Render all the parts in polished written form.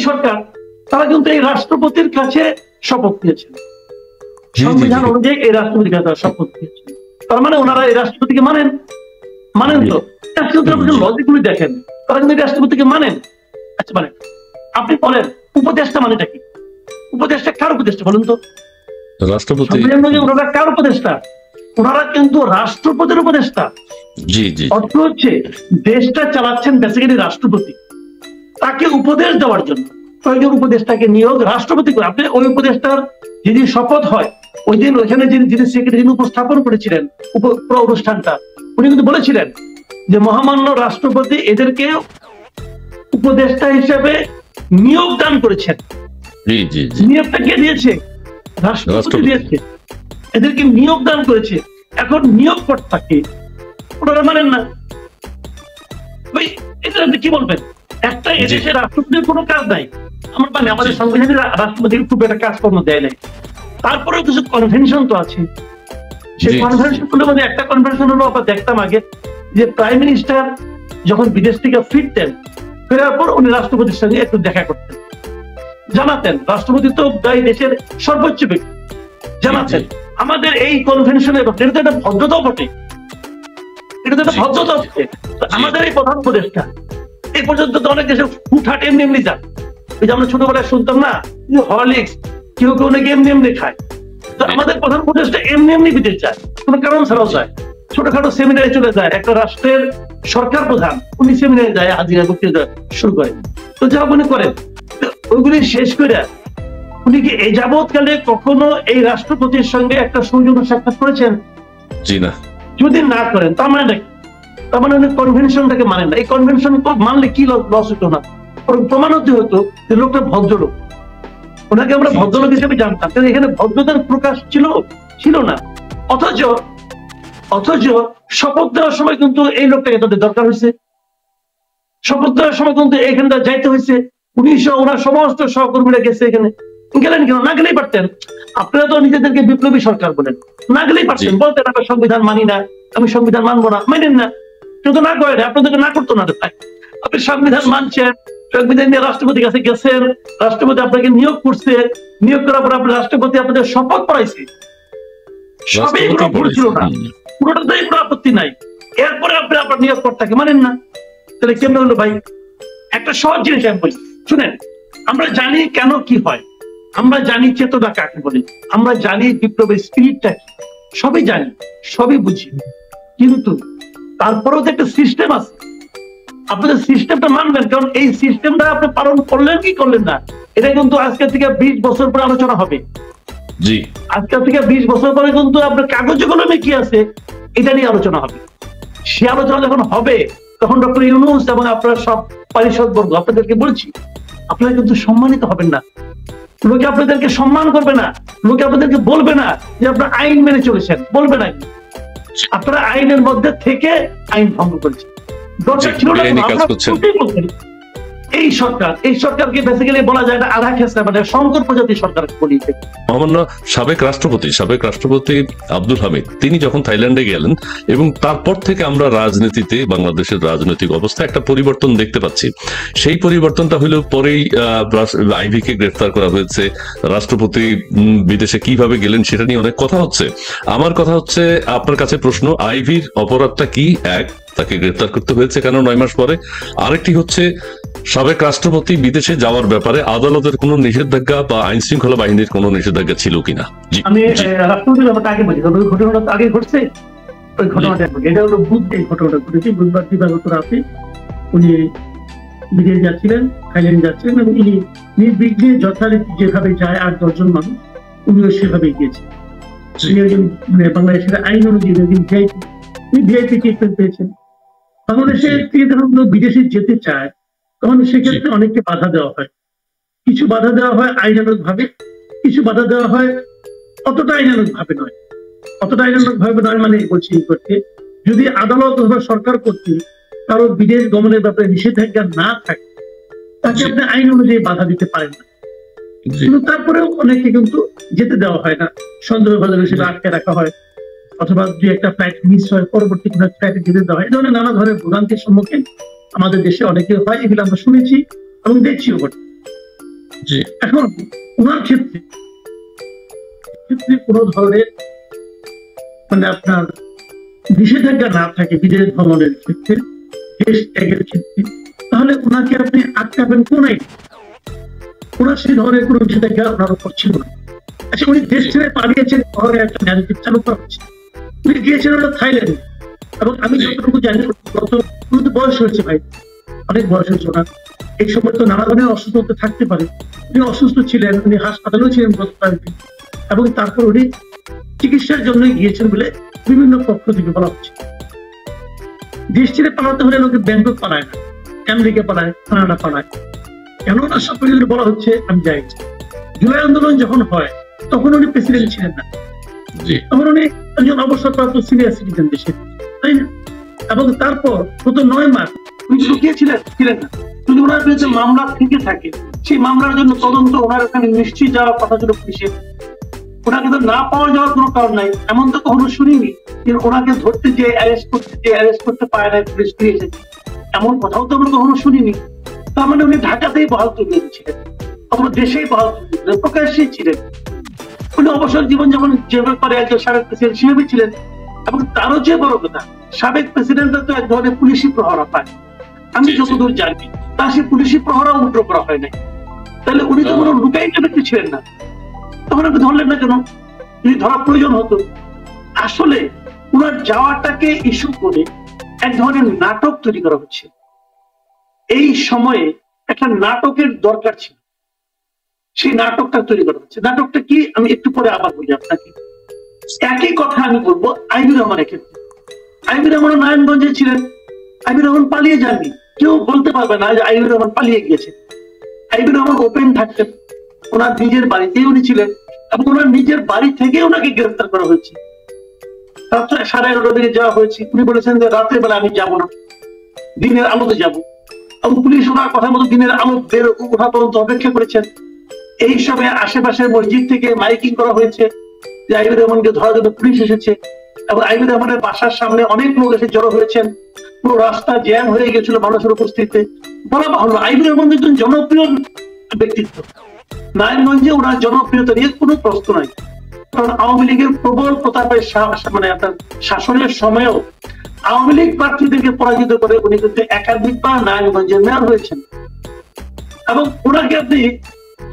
সরকার তারা কিন্তু এই রাষ্ট্রপতির কাছে শপথ নিয়েছেন, সংবিধান অনুযায়ী এই রাষ্ট্রপতির কাছে শপথ নিয়েছেন। তার মানে ওনারা এই রাষ্ট্রপতিকে মানেন তো লজিকগুলি দেখেন, তারা কিন্তু রাষ্ট্রপতিকে মানেন। আচ্ছা মানে আপনি বলেন উপদেষ্টা মানেটা কি? উপদেষ্টা কার উপদেষ্টা বলুন তো? রাষ্ট্রপতি। ওনারা কার উপদেষ্টা? ওনারা কিন্তু রাষ্ট্রপতির উপদেষ্টা। অর্থ হচ্ছে দেশটা চালাচ্ছেন বেসিক্যালি রাষ্ট্রপতি, তাকে উপদেশ দেওয়ার জন্য প্রয়োজন উপদেষ্টাকে নিয়োগ রাষ্ট্রপতি করে। আপনি ওই উপদেষ্টার যিনি শপথ হয় ওই দিন ওইখানে যিনি সেক্রেটারি উপস্থাপন করেছিলেন পুরো অনুষ্ঠানটা, উনি কিন্তু বলেছিলেন যে মহামান্য রাষ্ট্রপতি এদেরকে উপদেষ্টা হিসেবে নিয়োগ দান করেছেন। নিয়োগটা কে দিয়েছে? রাষ্ট্রপতি দিয়েছে, এদেরকে নিয়োগ দান করেছে। এখন নিয়োগ কর্তাকে ওনারা মানেন না, এটা আপনি কি বলবেন? একটা এদেশের রাষ্ট্রপতির কোনো কাজ নাই, আমার মানে আমাদের সংবিধানে রাষ্ট্রপতির খুব একটা কাজকর্ম দেয় নাই। তারপরেও কিছু কনভেনশন তো আছে, সেই কনভেনশন গুলোর মধ্যে একটা কনভেনশন হলো আমরা দেখতাম আগে যে প্রাইম মিনিস্টার যখন বিদেশ থেকে ফিরতেন, ফেরার পর উনি রাষ্ট্রপতির সঙ্গে একটু দেখা করতেন, জানাতেন। রাষ্ট্রপতি তো এই দেশের সর্বোচ্চ ব্যক্তি, জানাতেন। আমাদের এই কনভেনশনের এটা তো একটা ভদ্রতাও বটে, এটা তো একটা ভদ্রতা হচ্ছে। আমাদের এই প্রধান উপদেষ্টা এই পর্যন্ত তো অনেক দেশে হুটহাট এমনি যান। ওই যে আমরা ছোটবেলায় শুনতাম না হরলিক্স কেউ কেউ নাকি এমনি খায়, তো আমাদের প্রধান উপদেষ্টা এমনি বিদেশ যায়, কোনো কারণ ছাড়াও যায়। ছোটখাটো সেমিনারে চলে যায়, একটা রাষ্ট্রের সরকার প্রধান উনি সেমিনারে যায়, হাজিরা বক্তৃতা শুরু করেন। তো যা উনি করেন ওইগুলি শেষ করে উনি কি এই যাবৎকালে কখনো এই রাষ্ট্রপতির সঙ্গে একটা সৌজন্য সাক্ষাৎ করেছেন? যদি না করেন তার মানে তার মানে উনি কনভেনশনটাকে মানেন না। এই কনভেনশন মানলে কি লস হতো না, প্রমাণ হতে হতো যে লোকটা ভদ্রলোক, ওনাকে আমরা ভদ্রলোক হিসেবে জানতাম, কিন্তু এখানে ভদ্রতার প্রকাশ ছিল না। অথচ শপথ দেওয়ার সময় কিন্তু এই লোকটাকে তাদের দরকার হয়েছে, শপথ দেওয়ার সময় কিন্তু এখানটা যাইতে হয়েছে। ওনার সমস্ত সহকর্মীরা গেছে, এখানে গেলেন কেন? না গেলেই পারতেন। আপনারা তো নিজেদেরকে বিপ্লবী সরকার বলেন, না গেলেই পারতেন, বলতেন আমি সংবিধান মানি না, আমি সংবিধান মানবো না, মানেন না, কিন্তু না করেন, আপনাদেরকে না করতো না। আপনি সংবিধান মানছেন, সংবিধান নিয়ে রাষ্ট্রপতির কাছে গেছেন, রাষ্ট্রপতি আপনাকে নিয়োগ করছে, নিয়োগ করার পর আপনি রাষ্ট্রপতি আপনাদের শপথ পড়াইছে, সবই এগুলো ভুল ছিল না, পুরোটাতেই কোনো আপত্তি নাই। এরপরে আপনি আপনার নিয়োগ কর্তাকে মানেন না, তাহলে কেমন হলো ভাই? একটা সহজ জিনিস আমি বলি, শুনেন, আমরা জানি কেন কি হয়, আমরা জানি চেতনা কাকে বলে, আমরা জানি বিপ্লবের স্পিরিটটা কি, সবই জানি, সবই বুঝি, কিন্তু তারপরেও তো একটা সিস্টেম আছে। আপনাদের সিস্টেমটা মানবেন, কারণ এই সিস্টেমটা আপনি পালন করলেন কি করলেন না, এটা কিন্তু আজকে থেকে 20 বছর পরে আলোচনা হবে। আজকে থেকে 20 বছর পরে কিন্তু আপনার কাগজে কলমে কি আছে এটা নিয়ে আলোচনা হবে। সে আলোচনা যখন হবে তখন ডক্টর ইউনূস এবং আপনারা সব পরিষদ বর্গ আপনাদেরকে বলছি, আপনারা কিন্তু সম্মানিত হবেন না, লোকে আপনাদেরকে সম্মান করবে না, লোকে আপনাদেরকে বলবে না যে আপনারা আইন মেনে চলেছেন, বলবে না, আপনারা আইনের মধ্যে থেকে আইন ভঙ্গ করেছেন। দরকার ছিল না এই সরকারকে বেসিক্যালি বলা যায় এটা আধা খেসরা, মানে শঙ্কর প্রজাতি সরকার বলি। মহামান্য সাবেক রাষ্ট্রপতি আব্দুল হামিদ তিনি যখন থাইল্যান্ডে গেলেন এবং তারপর থেকে আমরা রাজনীতিতে, বাংলাদেশের রাজনৈতিক অবস্থা একটা পরিবর্তন দেখতে পাচ্ছি। সেই পরিবর্তনটা হলো পরেই আইভি কে গ্রেফতার করা হয়েছে, রাষ্ট্রপতি বিদেশে কিভাবে গেলেন সেটা নিয়ে অনেক কথা হচ্ছে। আমার কথা হচ্ছে, আপনার কাছে প্রশ্ন, আইভির অপরাধটা কি? এক, তাকে গ্রেফতার করতে হয়েছে কেন 9 মাস পরে? আরেকটি হচ্ছে, সাবেক রাষ্ট্রপতি বিদেশে যাওয়ার ব্যাপারে আদালতের কোন নিষেধাজ্ঞা বা আইন শৃঙ্খলা বাহিনীর কোন নিষেধাজ্ঞা ছিল কিনা? আমি রাষ্ট্রপতির ব্যাপারটা আগে বলি, ওই ঘটনাটা আগে ঘটছে, ওই ঘটনাটা এটা হলো বুধবার ঘটনাটা ঘটেছে। বুধবার দিবাগত রাতে উনি বিদেশ যাচ্ছিলেন, থাইল্যান্ড যাচ্ছিলেন, এবং উনি নির্বিঘ্নে যথারীতি যেভাবে যায় 8-10 জন মানুষ, উনিও সেভাবেই গিয়েছেন। বাংলাদেশের আইন অনুযায়ী ভিআইপি ট্রিটমেন্ট পেয়েছেন। বাংলাদেশে থেকে যখন বিদেশে যেতে চায় তখন সেক্ষেত্রে অনেককে বাধা দেওয়া হয়, কিছু বাধা দেওয়া হয় আইনানুগ ভাবে, কিছু বাধা দেওয়া হয় অতটা আইনানুগ ভাবে নয়। অতটা আইনানুগ ভাবে নয় মানে বলছি করতে, যদি আদালত অথবা সরকার কর্তৃক কারো বিদেশ গমনের ব্যাপারে নিষেধাজ্ঞা না থাকে তাকে আপনি আইন অনুযায়ী বাধা দিতে পারেন না, কিন্তু তারপরেও অনেককে কিন্তু যেতে দেওয়া হয় না, সন্দেহভাজন হিসেবে আটকে রাখা হয়, অথবা 2-1টা ফ্লাইট মিস হয়, পরবর্তী কোনো ফ্লাইটে যেতে দেওয়া হয়। এই ধরনের নানা ধরনের ভোগান্তির সম্মুখীন আমাদের দেশে অনেকে হয়, এগুলো আমরা শুনেছি এবং দেখছিও ঘটে। জি এখন ওনার ক্ষেত্রে কোনো ধরনের মানে আপনার নিষেধাজ্ঞা না থাকে বিদেশ ভ্রমণের ক্ষেত্রে, দেশ ত্যাগের ক্ষেত্রে, তাহলে ওনাকে আপনি আটকাবেন কোন আইন? ওনার সেই ধরনের কোনো নিষেধাজ্ঞা ওনার উপর ছিল না। আচ্ছা, উনি দেশ ছেড়ে পালিয়েছেন, শহরে একটা ন্যারেটিভ চালু করা হচ্ছে। উনি গিয়েছেন ওটা থাইল্যান্ডে, এবং আমি যতটুকু জানি গত বয়স হয়েছে ভাই, অনেক বয়স হয়েছে ওনার। এই সময় তো নানা ধরনের অসুস্থতা থাকতে পারে। উনি অসুস্থ ছিলেন, উনি হাসপাতালেও ছিলেন গত কয়েকদিন, এবং তারপর উনি চিকিৎসার জন্য গিয়েছেন বলে বিভিন্ন পক্ষ থেকে বলা হচ্ছে। দেশ ছেড়ে পালাতে হলে লোকে ব্যাংকক পালায় না, আমেরিকা পালায়, কানাডা পালায়। কেন ওনার সম্পর্কে বলা হচ্ছে আমি যাই। জুলাই আন্দোলন যখন হয় তখন উনি প্রেসিডেন্ট ছিলেন না, তখন উনি একজন অবসরপ্রাপ্ত সিনিয়র সিটিজেন দেশের, তাই না? এবং তারপর গত 9 মাস উনি লুকিয়েছিলেন, ছিলেন না। যদি ওনার বিরুদ্ধে মামলা থেকে থাকে, সেই মামলার জন্য তদন্ত ওনার ওখানে নিশ্চয়ই যাওয়ার কথা ছিল পুলিশের। ওনাকে তো না পাওয়া যাওয়ার কোনো কারণ নাই, এমন তো কখনো শুনিনি যে ওনাকে ধরতে যে অ্যারেস্ট করতে পারে না, পুলিশ ফিরে এসেছে, এমন কথাও তো আমরা কখনো শুনিনি। তার মানে উনি ঢাকাতেই বহাল তুলে ছিলেন, অথবা দেশেই বহাল তুলে প্রকাশ্যেই ছিলেন। উনি অবসর জীবন যখন যেভাবে পারে একজন সাবেক প্রেসিডেন্ট হিসেবে ছিলেন। এবং তারও যে বড় কথা, সাবেক প্রেসিডেন্টরা তো এক ধরনের পুলিশি প্রহরা পায়, আমি যতদূর জানি, তা সে পুলিশি প্রহরা উল্টো করা হয় নাই। তাহলে উনি তো কোনো লুকাইটা ব্যক্তি ছিলেন না, তখন আপনি ধরলেন না কেন? যদি ধরা প্রয়োজন হতো। আসলে ওনার যাওয়াটাকে ইস্যু করে এক ধরনের নাটক তৈরি করা হচ্ছে। এই সময়ে একটা নাটকের দরকার ছিল, সেই নাটকটা তৈরি করা হচ্ছে। নাটকটা কি আমি একটু পরে আবার বলি আপনাকে। একই কথা আমি বলবো আইবুর রহমানের ক্ষেত্রে। আইবুর রহমান নারায়ণগঞ্জে ছিলেন, আইবুর রহমান পালিয়ে যাননি, কেউ বলতে পারবে না যে আইবুর রহমান পালিয়ে গিয়েছে। আইবুর রহমান ওপেন থাকতেন, ওনার নিজের বাড়িতেই উনি ছিলেন, এবং ওনার নিজের বাড়ি থেকে ওনাকে গ্রেফতার করা হয়েছে। রাত্রে 11:30 দিকে যাওয়া হয়েছে। উনি বলেছেন যে রাতের বেলা আমি যাবো না, দিনের আলোতে যাবো, এবং পুলিশ ওনার কথা মতো দিনের আলো বের ওঠা পর্যন্ত অপেক্ষা করেছেন। এই সময় আশেপাশের মসজিদ থেকে মাইকিং করা হয়েছে যে আইবুর রহমানকে ধরার জন্য পুলিশ এসেছে, এবং আইবুর রহমানের বাসার সামনে অনেক লোক এসে জড়ো হয়েছেন। পুরো রাস্তা জ্যাম হয়ে গেছিল মানুষের উপস্থিতিতে। বলা বাহুল্য, আইবুর রহমান একজন জনপ্রিয় ব্যক্তিত্ব। নারায়ণগঞ্জে ওনার জনপ্রিয়তা নিয়ে কোনো প্রশ্ন নাই, কারণ আওয়ামী লীগের প্রবল প্রতাপের মানে আপনার শাসনের সময়ও আওয়ামী লীগ প্রার্থীদেরকে পরাজিত করে উনি কিন্তু একাধিকবার নারায়ণগঞ্জের মেয়র হয়েছেন। এবং ওনাকে আপনি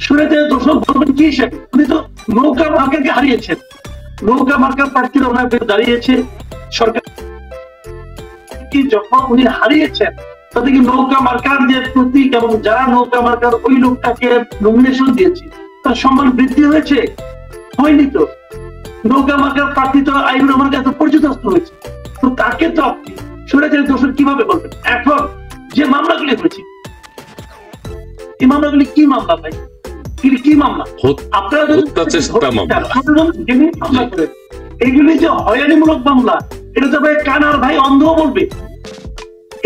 শুনেতে দর্শক বলবেন কি হিসাবে? উনি তো নৌকা মার্কাকে হারিয়েছেন, নৌকা মার্কার প্রার্থীরা ওনার বিরুদ্ধে দাঁড়িয়েছে। সরকার কি যখন উনি হারিয়েছেন, তাতে কি নৌকা মার্কার যে প্রতীক এবং যারা নৌকা মার্কার ওই লোকটাকে নমিনেশন দিয়েছে তার সম্মান বৃদ্ধি হয়েছে? হয়নি তো। নৌকা মার্কার প্রার্থী তো আইবুর রহমানের কাছে পরিচিত হয়েছে, তো তাকে তো আপনি স্বৈরাচারী দোষর কিভাবে বলবেন? এখন যে মামলাগুলি হয়েছে, এই মামলাগুলি কি মামলা ভাই? কি মামলা? আপনারা মামলা করেন, এইগুলি যে হয়রানিমূলক মামলা, এটা তো ভাই কানার ভাই অন্ধ বলবে।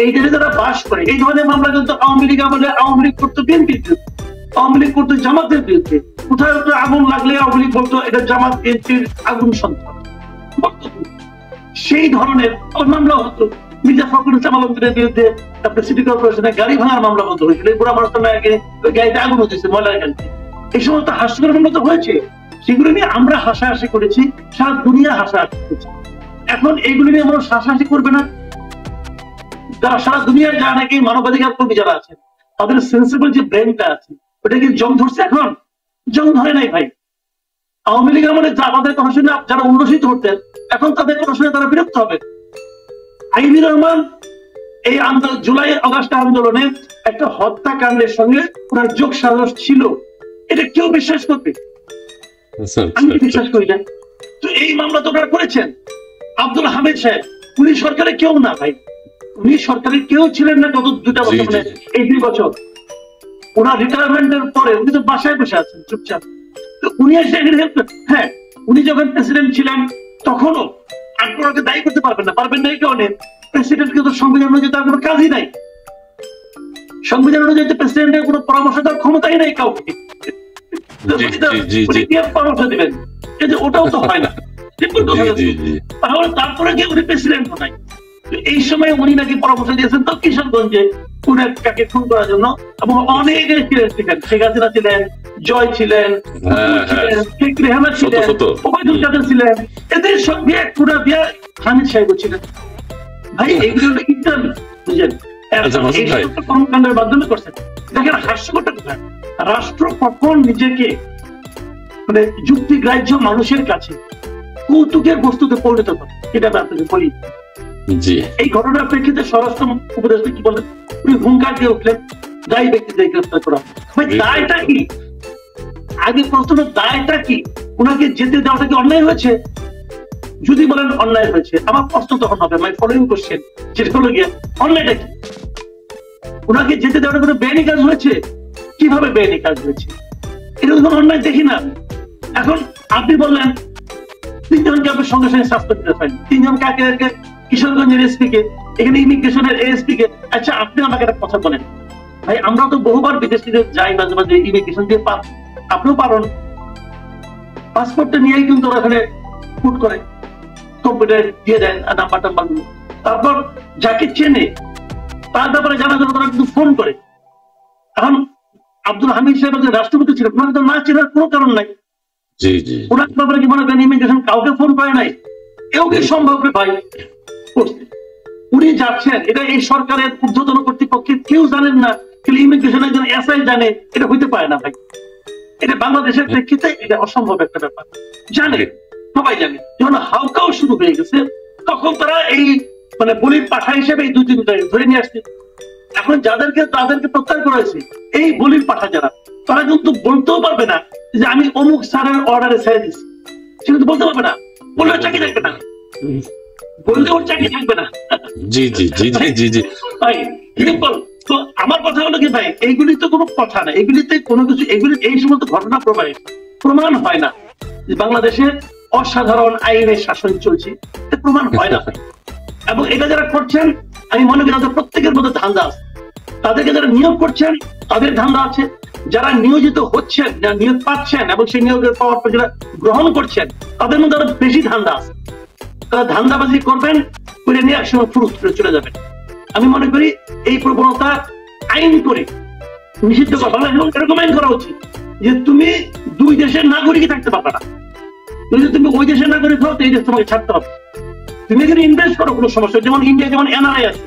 এই দেশে যারা বাস করে এই ধরনের মামলা কিন্তু আওয়ামী লীগ আমলে আওয়ামী লীগ করতো বিএনপির বিরুদ্ধে, আওয়ামী লীগ করতো জামাতের বিরুদ্ধে। কোথায় আগুন লাগলে আওয়ামী লীগ বলতো এটা জামাত বিএনপির আগুন সন্ত্রাস। সেই ধরনের মামলা হতো। মির্জা ফখরুল ইসলাম আলমগীরের বিরুদ্ধে আপনার সিটি কর্পোরেশনে গাড়ি ভাঙার মামলা বন্ধ হয়েছিল, বুড়া মানুষ আগে গাড়িতে আগুন হতেছে ময়লার গাড়িতে। এই সময় তো হাস্যকর মামলা তো হয়েছে, সেগুলো নিয়ে আমরা হাসাহাসি করেছি, সারা দুনিয়া হাসাহাসি করেছে। এখন এইগুলো নিয়ে মানুষ হাসাহাসি করবে না? যারা সারা দুনিয়ার যারা নাকি মানবাধিকার কর্মী যারা আছেন, তাদের সেন্সিবল যে ব্রেনটা আছে, ওটা কি জং ধরছে? এখন জং ধরে নাই ভাই। আওয়ামী লীগ আমলে তাদের কথা শুনে যারা উল্লসিত হতেন, এখন তাদের কথা শুনে তারা বিরক্ত হবে। আইবুর রহমান এই জুলাই আগস্ট আন্দোলনে একটা হত্যাকাণ্ডের সঙ্গে ওনার যোগ সাজস ছিল, এটা কেউ বিশ্বাস করবে? আমি বিশ্বাস করি না। তো এই মামলা তো ওনারা করেছেন। আব্দুল হামিদ সাহেব উনি সরকারের কেউ না ভাই, উনি সরকারের কেউ ছিলেন না গত 2 বছর, মানে এই 2 বছর। ওনার রিটায়ারমেন্টের পরে উনি তো বাসায় বসে আছেন চুপচাপ। তো উনি এসে হেল্প, হ্যাঁ উনি যখন প্রেসিডেন্ট ছিলেন তখনও আপনাকে দায়ী করতে পারবেন না এই কারণে প্রেসিডেন্ট কিন্তু সংবিধান অনুযায়ী তার কোনো কাজই নাই। সংবিধান অনুযায়ী প্রেসিডেন্টের কোনো পরামর্শ দেওয়ার ক্ষমতাই নাই কাউকে। পরামর্শ দিবেন, কিন্তু ওটাও তো হয় না। তাহলে তারপরে কি উনি প্রেসিডেন্ট নাই? এই সময় উনি নাকি পরামর্শ দিয়েছেন তো কিশোরগঞ্জে কাকে খুন করার জন্য, এবং অনেকে ছিলেন সেখানে। শেখ হাসিনা ছিলেন, জয় ছিলেন, শেখ রেহানা ছিলেন, ওবায়দুল কাদের ছিলেন, এদের সঙ্গে পুরো দিয়ে হামিদ সাহেব ছিলেন। ভাই এগুলো হলো ইন্টারভিউ, বুঝলেন, কর্মকাণ্ডের মাধ্যমে করছেন। দেখেন হাস্যকরটা কোথায়, রাষ্ট্র কখন নিজেকে মানে যুক্তিগ্রাহ্য মানুষের কাছে কৌতুকের বস্তুতে পরিণত করে, এটা আমি আপনাকে বলি। এই ঘটনার প্রেক্ষিতে স্বরাষ্ট্র উপদেষ্টা কি বলেন, উনি হুঙ্কার দিয়ে উঠলেন দায়ী ব্যক্তিদের গ্রেফতার করা। ভাই দায়টা কি, আগে প্রশ্ন দায়টা কি? ওনাকে যেতে দেওয়াটা কি অন্যায় হয়েছে? যদি বলেন অন্যায় হয়েছে, আমার প্রশ্ন তখন হবে মাই ফলোইং কোশ্চেন, সেটা হলো গিয়ে অন্যায়টা কি? ওনাকে যেতে দেওয়াটা কোনো বেআইনি কাজ হয়েছে? কিভাবে বেআইনি কাজ হয়েছে? এটা কোনো অন্যায় দেখি না। এখন আপনি বললেন 3 জনকে আপনি সঙ্গে সঙ্গে সাসপেন্ড করে ফেলেন, 3 জন কাকে, কিশোরগঞ্জের এসপি কে, এখানে ইমিগ্রেশনের এসপি কে। আচ্ছা আপনি আমাকে একটা কথা বলেন, ভাই আমরা তো বহুবার বিদেশিদের যাই, মাঝে মাঝে ইমিগ্রেশন দিয়ে আপনিও পারেন, পাসপোর্টটা নিয়েই কিন্তু ওরা এখানে পুট করে কম্পিউটার দিয়ে দেন নাম্বার টাম্বার গুলো। তারপর যাকে চেনে তার ব্যাপারে জানার জন্য তারা কিন্তু ফোন করে। এখন আব্দুল হামিদ সাহেব যে রাষ্ট্রপতি ছিলেন, ওনাকে তো না চেনার কোনো কারণ নাই। ওনার ব্যাপারে কি মনে করেন ইমিগ্রেশন কাউকে ফোন করে নাই? কেউ কি সম্ভব রে ভাই করছে? উনি যাচ্ছেন, এটা এই সরকারের ঊর্ধ্বতন কর্তৃপক্ষের কেউ জানেন না, কিন্তু ইমিগ্রেশন একজন এসআই জানে, এটা হইতে পারে না ভাই। এটা বাংলাদেশের প্রেক্ষিতে এটা অসম্ভব একটা ব্যাপার। জানে, সবাই জানে। যখন হাউকাও শুরু হয়ে গেছে তখন তারা এই মানে বলির পাঠা হিসেবে এই 2-3টা ধরে নিয়ে আসছে। এখন তাদেরকে প্রত্যাহার করা হয়েছে, এই বলির পাঠা যারা, তারা কিন্তু বলতেও পারবে না যে আমি অমুক স্যারের অর্ডারে ছেড়ে দিচ্ছি, সে কিন্তু বলতে পারবে না, বললে চাকরি থাকবে না, বললে ওর চাকরি থাকবে না। ভাই সিম্পল। তো আমার কথা হলো কি ভাই, এইগুলি তো কোনো কথা না, এগুলিতে কোনো কিছু, এগুলি এই সমস্ত ঘটনা প্রমাণ হয় না যে বাংলাদেশে অসাধারণ আইনের শাসন চলছে, প্রমাণ হয় না। এবং এটা যারা করছেন আমি মনে করি তাদের প্রত্যেকের মধ্যে ধান্দা আছে। তাদেরকে যারা নিয়োগ করছেন তাদের ধান্দা আছে, যারা নিয়োজিত হচ্ছেন, যারা নিয়োগ পাচ্ছেন এবং সেই নিয়োগের পাওয়ার পর যারা গ্রহণ করছেন তাদের মধ্যে আরো বেশি ধান্দা আছে। তারা ধান্দাবাজি করবেন, করে নিয়ে একসময় ফুরুত করে চলে যাবেন। আমি মনে করি এই প্রবণতা আইন করে নিষিদ্ধ করা, এরকম আইন করা উচিত যে তুমি 2 দেশের নাগরিকই থাকতে পারবে না। যদি তুমি ওই দেশের নাগরিক হও তো এই দেশ তোমাকে ছাড়তে হবে। তুমি এখানে ইনভেস্ট করো, কোনো সমস্যা। যেমন ইন্ডিয়া, যেমন এনআরআই আছে,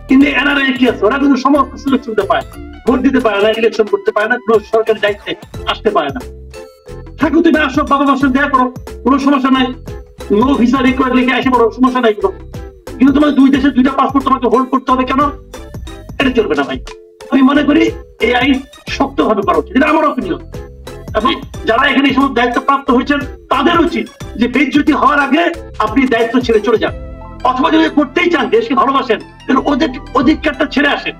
কিন্তু এনআরআই কি আছে, ওরা কিন্তু সমস্ত সুযোগ সুবিধা পায়, ভোট দিতে পারে না, ইলেকশন করতে পারে না, কোনো সরকারি দায়িত্বে আসতে পারে না। থাকো তুমি আসো, বাবা মার সঙ্গে দেখা করো, কোনো সমস্যা নাই, নো ভিসা রিকোয়ার্ড লিখে আসে পড়ো, সমস্যা নাই কোনো। কিন্তু তোমার 2 দেশের 2টা পাসপোর্ট তোমাকে হোল্ড করতে হবে কেন? এটা চলবে না ভাই। আমি মনে করি এই আইন শক্তভাবে করা উচিত, এটা আমার অপিনিয়ন। এবং যারা এখানে এই সমস্ত দায়িত্ব প্রাপ্ত হয়েছেন তাদের উচিত যে বেজ্জতি হওয়ার আগে আপনি দায়িত্ব ছেড়ে চলে যান, অথবা যদি করতেই চান, দেশকে ভালোবাসেন, ওদের অধিকারটা ছেড়ে আসেন।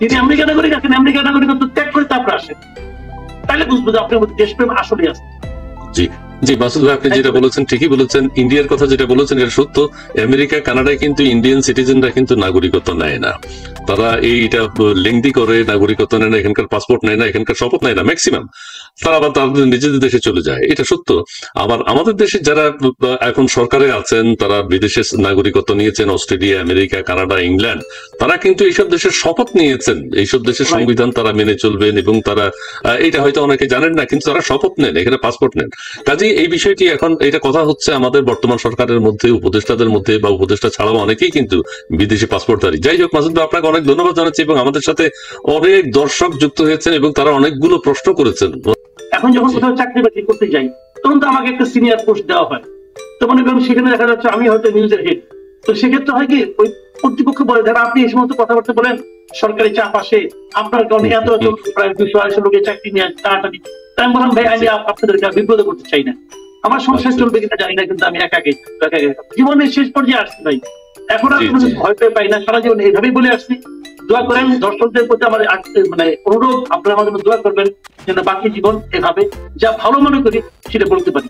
যদি আমেরিকা নাগরিক আছেন, আমেরিকা নাগরিকত্ব ত্যাগ করে তারপরে আসেন, তাহলে বুঝবো যে আপনার মধ্যে দেশপ্রেম আসলে আছে। জি মাসুদ ভাই, আপনি যেটা বলেছেন ঠিকই বলেছেন। ইন্ডিয়ার কথা যেটা বলেছেন এটা সত্য। আমেরিকা, কানাডায় কিন্তু ইন্ডিয়ান সিটিজেনরা কিন্তু নাগরিকত্ব নেয় না। তারা এইটা লেংদি করে নাগরিকত্ব নেয় না, এখানকার পাসপোর্ট নেয় না, এখানকার শপথ নেয় না ম্যাক্সিমাম। তারা আবার তাদের নিজেদের দেশে চলে যায়, এটা সত্য। আবার আমাদের দেশে যারা এখন সরকারে আছেন তারা বিদেশের নাগরিকত্ব নিয়েছেন, অস্ট্রেলিয়া, আমেরিকা, কানাডা, ইংল্যান্ড, তারা কিন্তু এইসব দেশের শপথ নিয়েছেন, এইসব দেশের সংবিধান তারা মেনে চলবেন। এবং তারা এটা হয়তো অনেকে জানেন না, কিন্তু তারা শপথ নেন, এখানে পাসপোর্ট নেন। কাজেই এই বিষয়টি এখন এটা কথা হচ্ছে আমাদের বর্তমান সরকারের মধ্যে, উপদেষ্টাদের মধ্যে, বা উপদেষ্টা ছাড়াও অনেকেই কিন্তু বিদেশি পাসপোর্টধারী। যাই হোক মাসুদ ভাই, আপনাকে অনেক ধন্যবাদ জানাচ্ছি। এবং আমাদের সাথে অনেক দর্শক যুক্ত হয়েছেন এবং তারা অনেকগুলো প্রশ্ন করেছেন। এখন যখন কোথাও চাকরি বাকরি করতে যাই তখন তো আমাকে একটা সিনিয়র পোস্ট দেওয়া হয়, তো মনে করেন সেখানে দেখা যাচ্ছে আমি হয়তো নিউজের হেড। তো সেক্ষেত্রে হয় কি, ওই কর্তৃপক্ষ বলে যারা আপনি এই সমস্ত কথাবার্তা বলেন, সরকারি চাপ আসে, আপনার কারণে এত প্রায় 200-250 লোকের চাকরি নিয়ে টানাটানি। তাই আমি বললাম ভাই আমি আপনাদেরকে বিব্রত করতে চাই না, আমার সংসার চলবে কিনা জানি না, কিন্তু আমি একা জীবনের শেষ পর্যায়ে আসছি ভাই। এখন আর কোনো ভয় পেয়ে পাই না, সারা জীবন এইভাবেই বলে আসছি। দোয়া করেন, দর্শকদের প্রতি আমার মানে অনুরোধ, আপনারা আমাদের দোয়া করবেন যেন বাকি জীবন এভাবে যা ভালো মনে করি সেটা বলতে পারি।